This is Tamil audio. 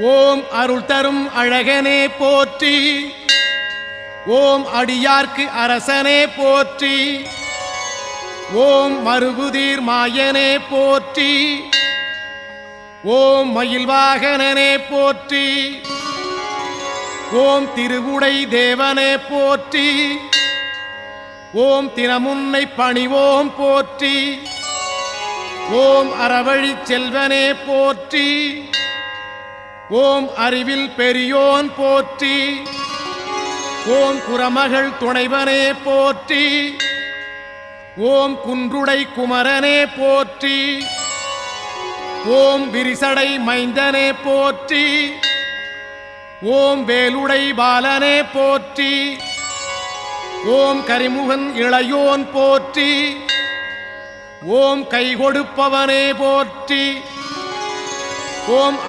ஓம் அருள் தரும் அழகனே போற்றி. ஓம் அடியார்க்கு அரசனே போற்றி. ஓம் மறுபுதீர் மாயனே போற்றி. ஓம் மயில்வாகனனே போற்றி. ஓம் திருவுடை தேவனே போற்றி. ஓம் தினமுன்னை பணிவோம் போற்றி. ஓம் அறவழி செல்வனே போற்றி. ஓம் அறிவில் பெரியோன் போற்றி. ஓம் குரமகள் துணைவனே போற்றி. ஓம் குன்றுடை குமரனே போற்றி. ஓம் விரிசடை மைந்தனே போற்றி. ஓம் வேலுடை பாலனே போற்றி. ஓம் கரிமுகன் இளையோன் போற்றி. ஓம் கை கொடுப்பவனே போற்றி. ஓம்